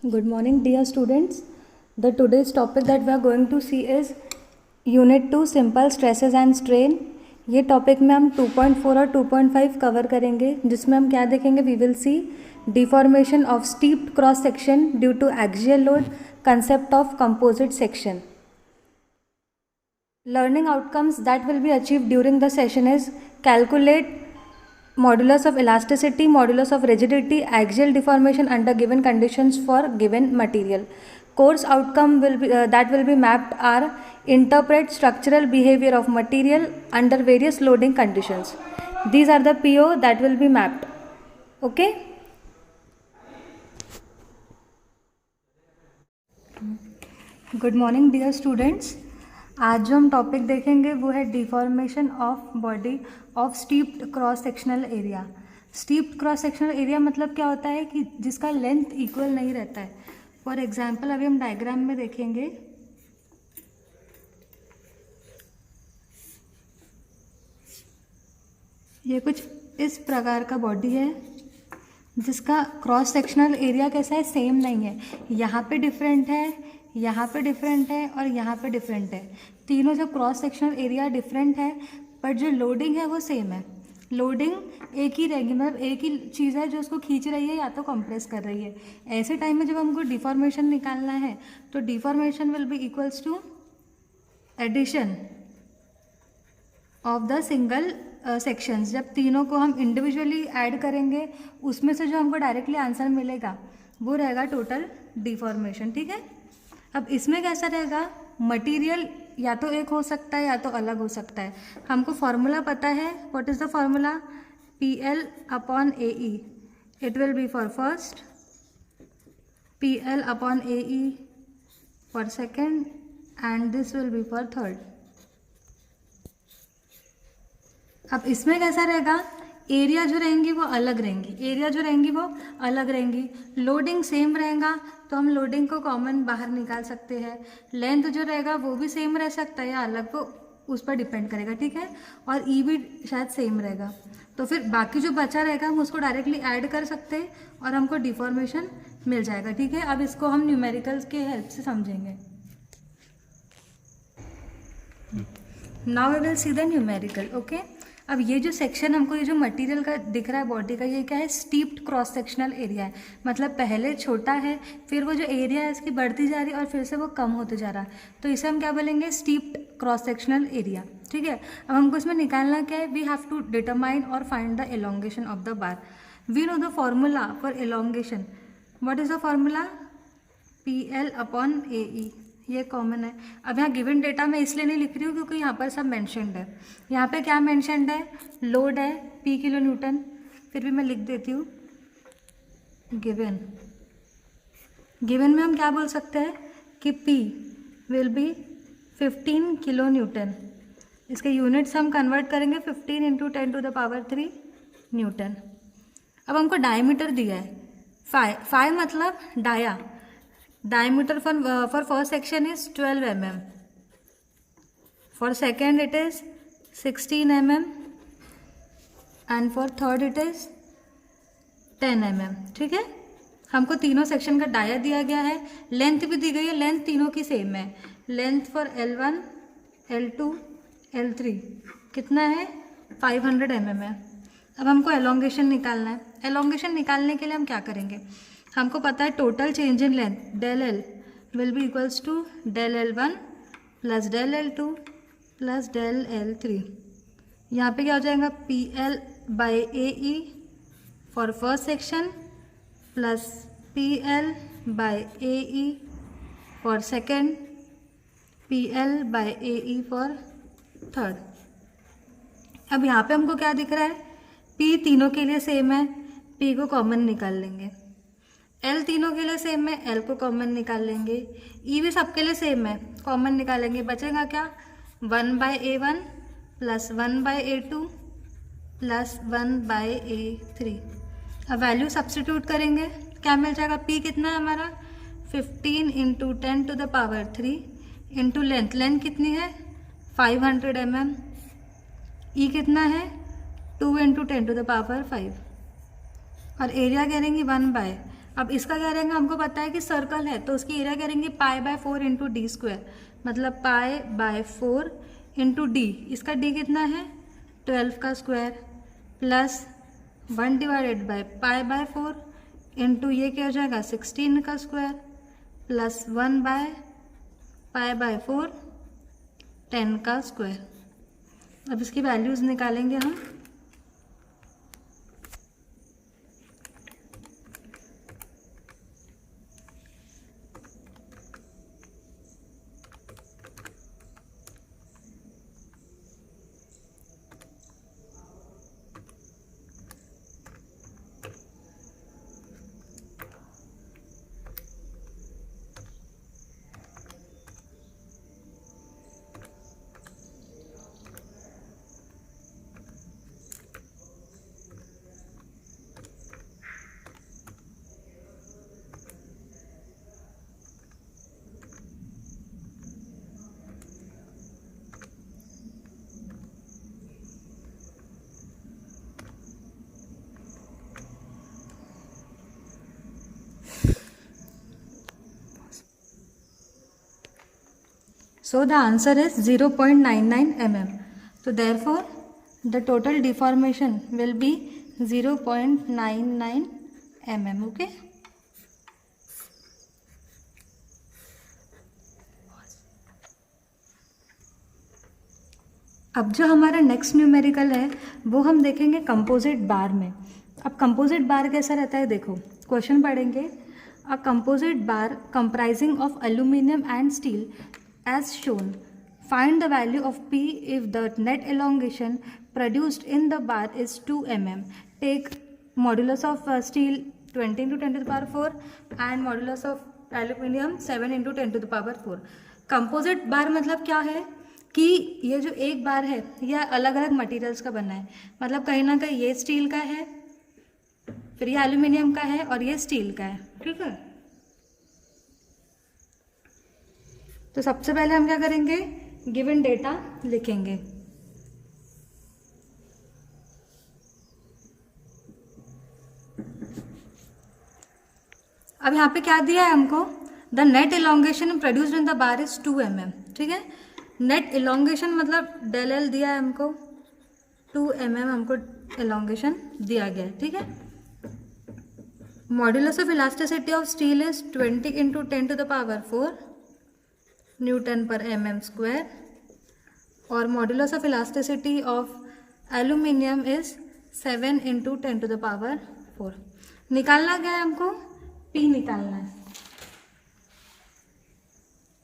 Good morning, dear students. The today's topic that we are going to see is Unit 2 Simple Stresses and Strain. ये topic में हम 2.4 और 2.5 cover करेंगे, जिसमें हम क्या देखेंगे. We will see deformation of stepped cross section due to axial load, concept of composite section. Learning outcomes that will be achieved during the session is calculate modulus of elasticity, modulus of rigidity, axial deformation under given conditions for given material. Course outcome will be that will be mapped are interpret structural behavior of material under various loading conditions. These are the PO that will be mapped. Okay. Good morning, dear students. आज जो हम topic देखेंगे वो है deformation of body of stepped cross sectional area. Steeped cross sectional area मतलब क्या होता है कि जिसका लेंथ इक्वल नहीं रहता है. फॉर एग्जांपल अभी हम डायग्राम में देखेंगे. ये कुछ इस प्रकार का बॉडी है जिसका क्रॉस सेक्शनल एरिया कैसा है, सेम नहीं है. यहाँ पे डिफरेंट है, यहाँ पे डिफरेंट है और यहाँ पे डिफरेंट है. तीनों जो क्रॉस सेक्शनल एरिया डिफरेंट है, बट जो लोडिंग है वो सेम है. लोडिंग एक ही रहेगी, मतलब एक ही चीज़ है जो उसको खींच रही है या तो कंप्रेस कर रही है. ऐसे टाइम में जब हमको डिफॉर्मेशन निकालना है तो deformation will be equals to addition of the single sections. जब तीनों को हम इंडिविजुअली ऐड करेंगे उसमें से जो हमको डायरेक्टली आंसर मिलेगा वो रहेगा टोटल डिफॉर्मेशन. ठीक है. अब इसमें कैसा रहेगा, मटेरियल या तो एक हो सकता है या तो अलग हो सकता है. हमको फॉर्मूला पता है. What is the formula? PL upon AE. It will be for first, PL upon AE for second and this will be for third. अब इसमें कैसा रहेगा, एरिया जो रहेंगी वो अलग रहेंगी, एरिया जो रहेंगी वो अलग रहेंगी. लोडिंग सेम रहेगा तो हम लोडिंग को कॉमन बाहर निकाल सकते हैं. लेंथ जो रहेगा वो भी सेम रह सकता है या अलग, वो उस पर डिपेंड करेगा. ठीक है. और ई भी शायद सेम रहेगा. तो फिर बाकी जो बचा रहेगा हम उसको डायरेक्टली ऐड कर सकते हैं और हमको डिफॉर्मेशन मिल जाएगा. ठीक है. अब इसको हम न्यूमेरिकल्स के हेल्प से समझेंगे. Now we will see the numerical. Okay. अब ये जो सेक्शन हमको, ये जो मटेरियल का दिख रहा है बॉडी का, ये क्या है, स्टीप्ड क्रॉस सेक्शनल एरिया है. मतलब पहले छोटा है, फिर वो जो एरिया है इसकी बढ़ती जा रही है और फिर से वो कम होते जा रहा है. तो इसे हम क्या बोलेंगे, स्टीप्ड क्रॉस सेक्शनल एरिया. ठीक है. अब हमको इसमें निकालना क्या है, वी हैव टू डिटरमाइन और find the elongation of the bar. We know the formula for elongation. What is the formula? PL upon AE. ये कॉमन है. अब यहाँ गिवन डेटा मैं इसलिए नहीं लिख रही हूँ क्योंकि यहाँ पर सब मेंशन्ड है. यहाँ पे क्या मेंशन्ड है, लोड है P किलो न्यूटन. फिर भी मैं लिख देती हूँ गिवन. गिवन में हम क्या बोल सकते हैं कि P will be 15 kilo newton. इसके यूनिट्स हम कन्वर्ट करेंगे 15 into 10 to the power 3 newton. अब हमको डायमीटर दिया है फाई मतलब dia. Diameter for first section is 12 mm. For second it is 16 mm. And for third it is 10 mm. ठीक है. हमको तीनों सेक्शन का डाया दिया गया है. लेंथ भी दी गई है, लेंथ तीनों की सेम है. Length for L1, L2, L3 कितना है, 500 mm है. अब हमको एलोंगेशन निकालना है. एलोंगेशन निकालने के लिए हम क्या करेंगे, हमको पता है total change in length del L will be equals to del L1 plus del L2 plus del L3. यहाँ पे क्या हो जाएगा, PL by AE for first section plus PL by AE for second, PL by AE for third. अब यहाँ पे हमको क्या दिख रहा है, P तीनों के लिए सेम है, P को कॉमन निकाल लेंगे. L तीनों के लिए सेम है, L को कॉमन निकाल लेंगे. E भी सबके लिए सेम है, कॉमन निकालेंगे. बचेगा क्या, 1/A1 plus 1/A2 plus 1/A3. अब वैल्यू सब्स्टिट्यूट करेंगे, क्या मिल जाएगा, P कितना है हमारा 15 into 10 to the power 3 into length. Length कितनी है 500 mm. E कितना है 2 इंटू 10 टू द पावर 5. और एरिया करेंगे 1/. अब इसका क्या रहेगा, हमको पता है कि सर्कल है तो उसकी एरिया क्या रहेंगी π/4 इंटू डी स्क्वायर, मतलब π/4 इंटू डी। इसका डी कितना है 12 का square plus 1 divided by π/4 into ये क्या हो जाएगा 16 का स्क्वायर प्लस 1 बाय π/4 10 का स्क्वायर। अब इसकी वैल्यूज़ निकालेंगे हम। So the answer is 0.99 mm. So therefore the total deformation will be 0.99 mm. Okay. अब जो हमारा नेक्स्ट न्यूमेरिकल है वो हम देखेंगे कंपोजिट बार में। अब कंपोजिट बार कैसा रहता है, देखो क्वेश्चन पढ़ेंगे। अ composite bar comprising of aluminium and steel as shown, find the value of P if the net elongation produced in the bar is 2 mm. Take modulus of steel 20 into 10 to the power 4 and modulus of aluminium 7 into 10 to the power 4. Composite बार मतलब क्या है कि ये जो एक bar है यह अलग अलग मटेरियल्स का बना है, मतलब कहीं ना कहीं ये स्टील का है, फिर ये एल्यूमिनियम का है और ये स्टील का है। ठीक है, तो सबसे पहले हम क्या करेंगे, गिवन डेटा लिखेंगे। अब यहाँ पे क्या दिया है हमको, the net elongation produced in the bar is 2 mm। ठीक है, नेट इलोंगेशन मतलब डेल एल दिया है हमको, 2 mm हमको इलोंगेशन दिया गया है। ठीक है, modulus of elasticity of steel is 20 into 10 to the power 4 newton per mm square और modulus of elasticity of aluminium is 7 into 10 to the power 4। निकालना क्या है हमको, P निकालना है।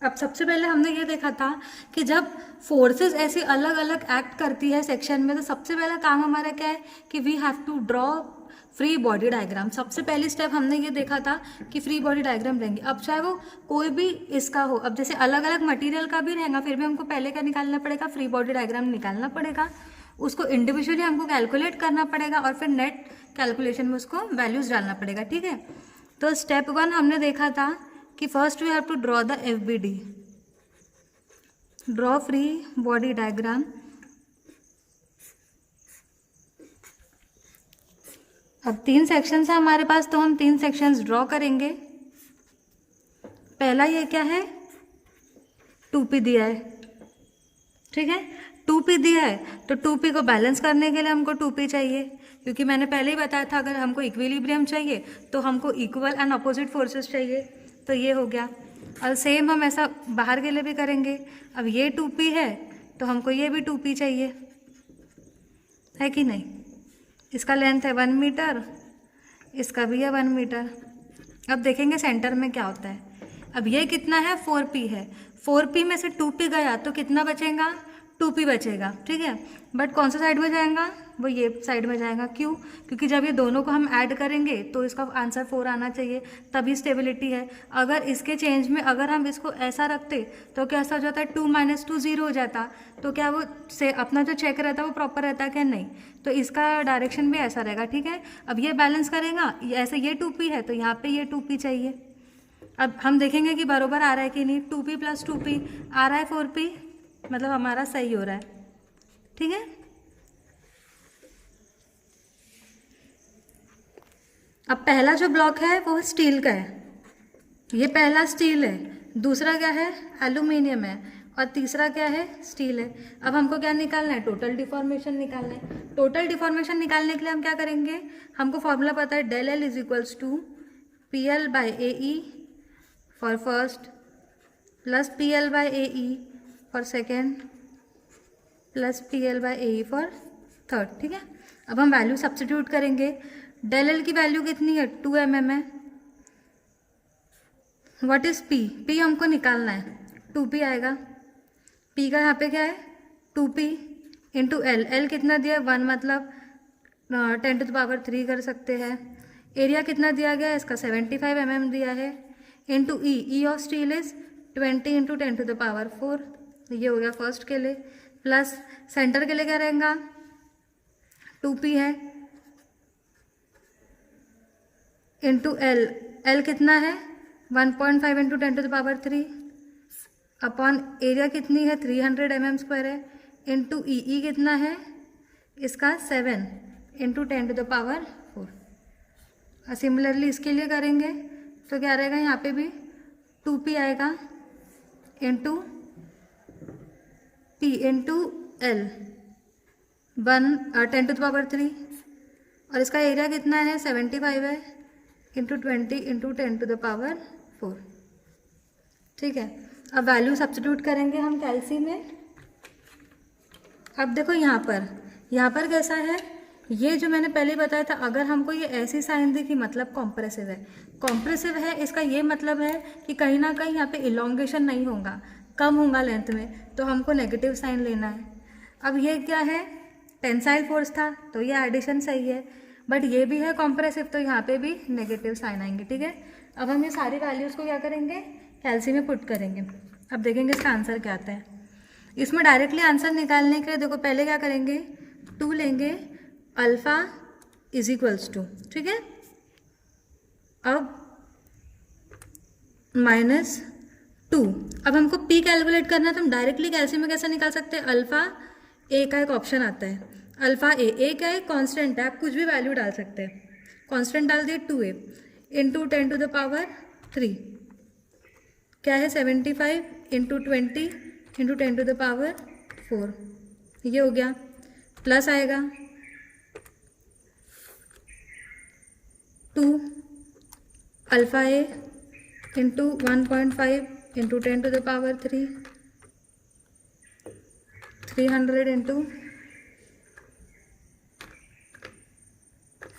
अब सबसे पहले हमने ये देखा था कि जब फोर्सेस ऐसे अलग अलग एक्ट करती है सेक्शन में, तो सबसे पहला काम हमारा क्या है कि we have to draw free body diagram. सबसे पहली स्टेप हमने ये देखा था कि फ्री बॉडी डायग्राम रहेंगे। अब चाहे वो कोई भी इसका हो, अब जैसे अलग अलग मटेरियल का भी रहेगा, फिर भी हमको पहले क्या निकालना पड़ेगा, फ्री बॉडी डायग्राम निकालना पड़ेगा। उसको इंडिविजुअली हमको कैलकुलेट करना पड़ेगा और फिर नेट कैलकुलेशन में उसको वैल्यूज डालना पड़ेगा। ठीक है, तो स्टेप 1 हमने देखा था कि first we have to draw the FBD, draw free body diagram. अब 3 सेक्शंस है हमारे पास, तो हम 3 सेक्शंस ड्रॉ करेंगे। पहला ये क्या है, 2P दिया है। ठीक है, 2P दिया है तो 2P को बैलेंस करने के लिए हमको 2P चाहिए, क्योंकि मैंने पहले ही बताया था अगर हमको इक्विलिब्रियम चाहिए तो हमको इक्वल एंड अपोजिट फोर्सेस चाहिए। तो ये हो गया, और सेम हम ऐसा बाहर के लिए भी करेंगे। अब ये 2P है तो हमको ये भी 2P चाहिए, है कि नहीं। इसका लेंथ है 1 मीटर, इसका भी है 1 मीटर। अब देखेंगे सेंटर में क्या होता है। अब ये कितना है, 4P है। 4P में से 2P गया तो कितना बचेगा, 2P बचेगा। ठीक है, बट कौन सा साइड में जाएगा, वो ये साइड में जाएगा। क्यों, क्योंकि जब ये दोनों को हम ऐड करेंगे तो इसका आंसर 4 आना चाहिए, तभी स्टेबिलिटी है। अगर इसके चेंज में अगर हम इसको ऐसा रखते तो कैसा हो जाता है, 2 - 2 0 हो जाता। तो क्या वो से अपना जो चेक रहता है वो प्रॉपर रहता है क्या, नहीं। तो इसका डायरेक्शन भी ऐसा रहेगा। ठीक है, अब ये बैलेंस करेगा, ऐसे ये 2P है तो यहाँ पे ये 2P चाहिए। अब हम देखेंगे कि बराबर आ रहा है कि नहीं। 2P + 2P आ रहा है 4P, मतलब हमारा सही हो रहा है। ठीक है, अब पहला जो ब्लॉक है वो स्टील का है, ये पहला स्टील है, दूसरा क्या है एल्यूमिनियम है, और तीसरा क्या है स्टील है। अब हमको क्या निकालना है, टोटल डिफॉर्मेशन निकालना है। टोटल डिफॉर्मेशन निकालने के लिए हम क्या करेंगे, हमको फॉर्मूला पता है del L is equals to P L by A E for first plus P L by A E for second plus P L by A E for third. ठीक है, अब हम वैल्यू सब्सटीट्यूट करेंगे। Del L की value कितनी है 2 mm है। What is P, P हमको निकालना है, 2p आएगा। p का यहाँ पे क्या है 2p इंटू एल, एल कितना दिया है 1, मतलब 10⁻³ कर सकते हैं। एरिया कितना दिया गया है इसका 75 mm दिया है, into E, E of steel is 20 into 10⁻⁴। ये हो गया फर्स्ट के लिए, प्लस सेंटर के लिए क्या रहेगा 2p है इंटू एल, एल कितना है 1.5 इंटू 10⁻³ अपॉन एरिया कितनी है 300 mm² है, इंटू ई कितना है इसका 7 इंटू 10⁻⁴। सिमिलरली इसके लिए करेंगे तो क्या रहेगा, यहाँ पे भी 2p आएगा इंटू p इंटू एल 10⁻³ और इसका एरिया कितना है 75 है इंटू 20 इंटू 10⁻⁴। ठीक है, अब वैल्यू सब्स्टिट्यूट करेंगे हम कैल्सी में। अब देखो यहाँ पर कैसा है, ये जो मैंने पहले बताया था, अगर हमको ये ऐसी साइन दिखी मतलब कॉम्प्रेसिव है। कॉम्प्रेसिव है इसका ये मतलब है कि कहीं ना कहीं यहाँ पे इलोंगेशन नहीं होगा, कम होगा लेंथ में, तो हमको नेगेटिव साइन लेना है। अब ये क्या है टेंसाइल फोर्स था तो ये एडिशन सही है, बट ये भी है कॉम्प्रेसिव तो यहाँ पे भी नेगेटिव साइन आएंगे। ठीक है, अब हम ये सारी वैल्यूज़ को क्या करेंगे कैल्सी में पुट करेंगे। अब देखेंगे इसका आंसर क्या आता है। इसमें डायरेक्टली आंसर निकालने के लिए देखो पहले क्या करेंगे 2 लेंगे, अल्फ़ा इज इक्वल्स टू, ठीक है, अब -2। अब हमको p कैलकुलेट करना है तो हम डायरेक्टली कैल्सी में कैसे निकाल सकते हैं, अल्फ़ा ए का एक ऑप्शन आता है, अल्फ़ा ए क्या है कांस्टेंट है, आप कुछ भी वैल्यू डाल सकते हैं, कांस्टेंट डाल दिए 2a इंटू 10⁻³ क्या है 75 इंटू 20 इंटू 10⁻⁴, ये हो गया, प्लस आएगा 2 अल्फ़ा ए इंटू 1.5 इंटू 10⁻³ 300 इंटू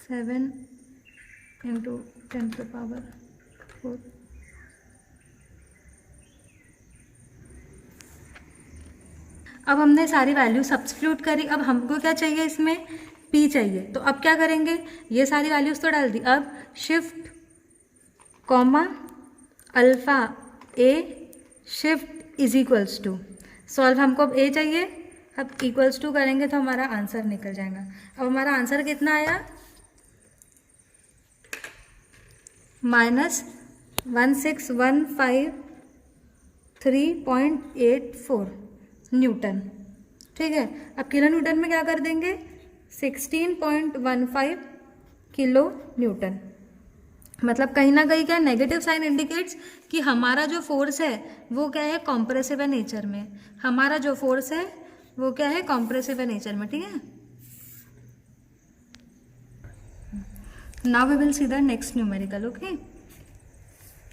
7 इंटू 10⁻⁴। अब हमने सारी वैल्यू सब्स्टिट्यूट करी। अब हमको क्या चाहिए इसमें p चाहिए, तो अब क्या करेंगे ये सारी वैल्यूज तो डाल दी, अब shift comma alpha A shift is equals to solve, हमको अब a चाहिए, अब इक्वल्स टू करेंगे तो हमारा आंसर निकल जाएगा। अब हमारा आंसर कितना आया -16153.84 न्यूटन। ठीक है, अब किलो न्यूटन में क्या कर देंगे 16.15 किलो न्यूटन, मतलब कहीं ना कहीं क्या नेगेटिव साइन इंडिकेट्स कि हमारा जो फोर्स है वो क्या है कॉम्प्रेसिव है नेचर में, हमारा जो फोर्स है वो क्या है कॉम्प्रेसिव है नेचर में। ठीक है, now we will see the next numerical. Okay,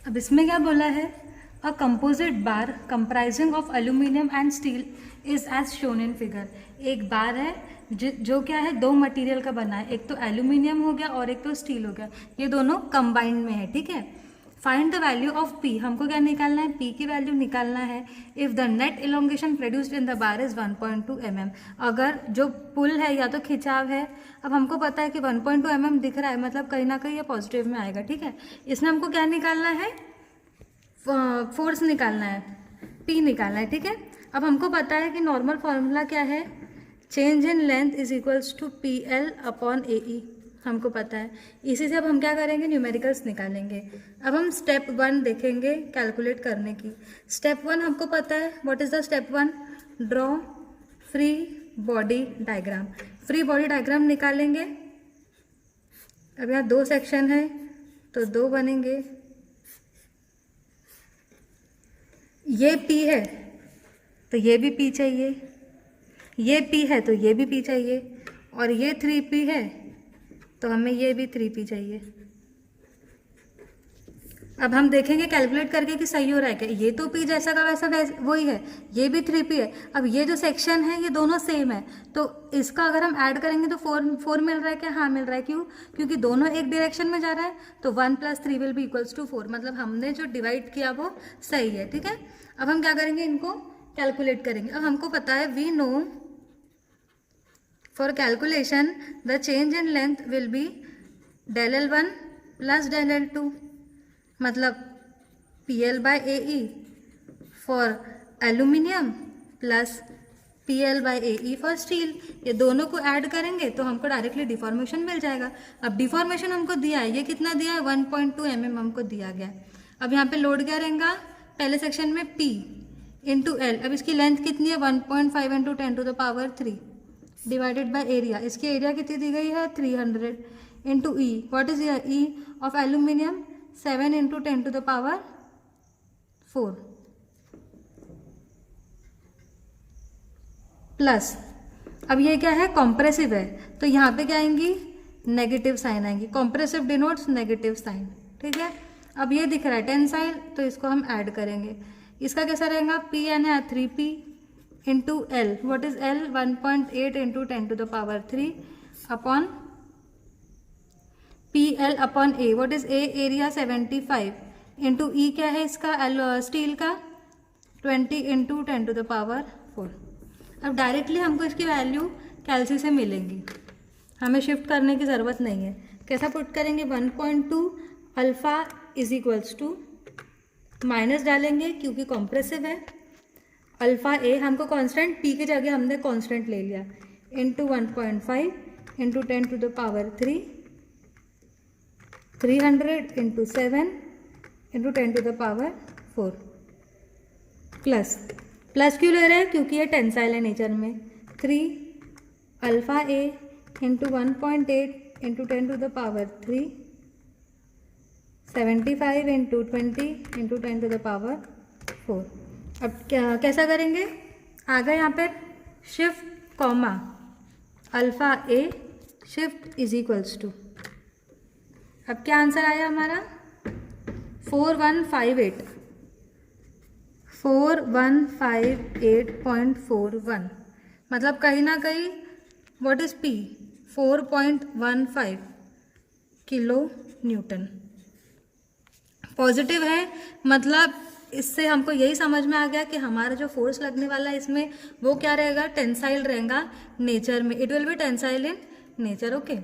अब इसमें क्या बोला है, a composite bar comprising of aluminium and steel is as shown in figure. एक बार है जो क्या है दो मटेरियल का बना है, एक तो एल्यूमिनियम हो गया और एक तो स्टील हो गया, ये दोनों कंबाइंड में है। ठीक है, find the value of p, हमको क्या निकालना है p की वैल्यू निकालना है। If the net elongation produced in the bar is 1.2 mm, अगर जो पुल है या तो खिंचाव है, अब हमको पता है कि 1.2 mm दिख रहा है मतलब कहीं ना कहीं ये पॉजिटिव में आएगा। ठीक है, इसमें हमको क्या निकालना है फोर्स निकालना है, p निकालना है। ठीक है, अब हमको पता है कि नॉर्मल फॉर्मूला क्या है, change in length is equals to PL upon AE, हमको पता है। इसी से अब हम क्या करेंगे न्यूमेरिकल्स निकालेंगे। अब हम स्टेप 1 देखेंगे कैलकुलेट करने की। स्टेप 1 हमको पता है, what is the step 1, draw free body diagram. Free body diagram निकालेंगे अब यहाँ 2 सेक्शन है तो 2 बनेंगे। ये P है तो ये भी P चाहिए, ये P है तो ये भी P चाहिए, और ये 3P है तो हमें ये भी 3P चाहिए। अब हम देखेंगे कैलकुलेट करके कि सही हो रहा है क्या। ये तो P जैसा का वैसा वही है, ये भी 3P है। अब ये जो सेक्शन है ये दोनों सेम है, तो इसका अगर हम ऐड करेंगे तो 4 मिल रहा है क्या? हाँ मिल रहा है। क्यों? क्योंकि दोनों एक डायरेक्शन में जा रहा है, तो 1 + 3 विल बी इक्वल्स टू 4। मतलब हमने जो डिवाइड किया वो सही है, ठीक है। अब हम क्या करेंगे, इनको कैलकुलेट करेंगे। अब हमको पता है we know for calculation the change in length will be del L1 + del L2, मतलब PL/AE for aluminium plus PL/AE for steel. ये दोनों को ऐड करेंगे तो हमको डायरेक्टली डिफॉर्मेशन मिल जाएगा। अब डिफॉर्मेशन हमको दिया है, ये कितना दिया है? 1.2 mm हमको दिया गया है। अब यहाँ पे लोड क्या रहेगा? पहले सेक्शन में P × L। अब इसकी लेंथ कितनी है? 1.5 × 10⁻³ डिवाइडेड बाय एरिया। इसकी एरिया कितनी दी गई है? 300 × E। What is E of aluminium? 7 × 10⁻⁴ plus. अब ये क्या है? कॉम्प्रेसिव है, तो यहाँ पे क्या आएंगी? नेगेटिव साइन आएंगी। कॉम्प्रेसिव डिनोट्स नेगेटिव साइन, ठीक है। अब ये दिख रहा है टेंसाइल, तो इसको हम ऐड करेंगे। इसका कैसा रहेगा? PN है 3P × L। What is L? 1.8 × 10⁻³ upon PL/A। What is A? Area 75 × E क्या है इसका? स्टील का 20 × 10⁻⁴। अब डायरेक्टली हमको इसकी वैल्यू कैल्सी से मिलेंगी, हमें शिफ्ट करने की ज़रूरत नहीं है। कैसा पुट करेंगे? 1.2 alpha is equals to, minus डालेंगे क्योंकि कॉम्प्रेसिव है, अल्फ़ा A हमको कांस्टेंट, P की जगह हमने कांस्टेंट ले लिया, इंटू 1.5 × 10⁻³ 300 × 7 × 10⁻⁴ प्लस क्यों ले रहे हैं? क्योंकि ये टेंसाइल है नेचर में। 3 अल्फ़ा A × 1.8 × 10⁻³ 75 × 20 × 10⁻⁴। अब कैसा करेंगे? आ गए यहाँ पे shift comma alpha A shift is equals to. अब क्या आंसर आया हमारा? 4158.41। मतलब कहीं ना कहीं what is P? 4.15 kilo Newton. Positive है, मतलब इससे हमको यही समझ में आ गया कि हमारा जो फोर्स लगने वाला है इसमें वो क्या रहेगा? टेंसाइल रहेगा नेचर में। It will be tensile in nature, okay.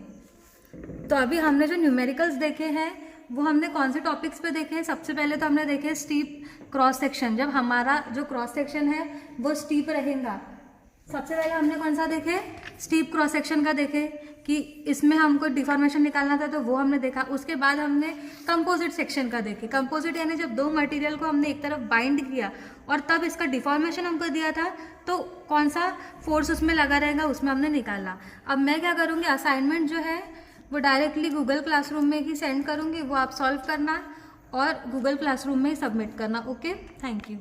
तो अभी हमने जो न्यूमेरिकल्स देखे हैं वो हमने कौन से टॉपिक्स पे देखे हैं? सबसे पहले तो हमने देखे स्टीप क्रॉस सेक्शन। जब हमारा जो क्रॉस सेक्शन है वो स्टीप रहेगा, सबसे पहले हमने कौन सा देखे? स्टीप क्रॉस सेक्शन का देखे कि इसमें हमको डिफॉर्मेशन निकालना था, तो वो हमने देखा। उसके बाद हमने कंपोजिट सेक्शन का देखे। कंपोजिट यानी जब दो मटेरियल को हमने एक तरफ बाइंड किया और तब इसका डिफॉर्मेशन हमको दिया था, तो कौन सा फोर्स उसमें लगा रहेगा उसमें हमने निकाला। अब मैं क्या करूँगी, असाइनमेंट जो है वो डायरेक्टली गूगल क्लासरूम में ही सेंड करूँगी, वो आप सॉल्व करना और गूगल क्लासरूम में ही सबमिट करना। Okay, thank you.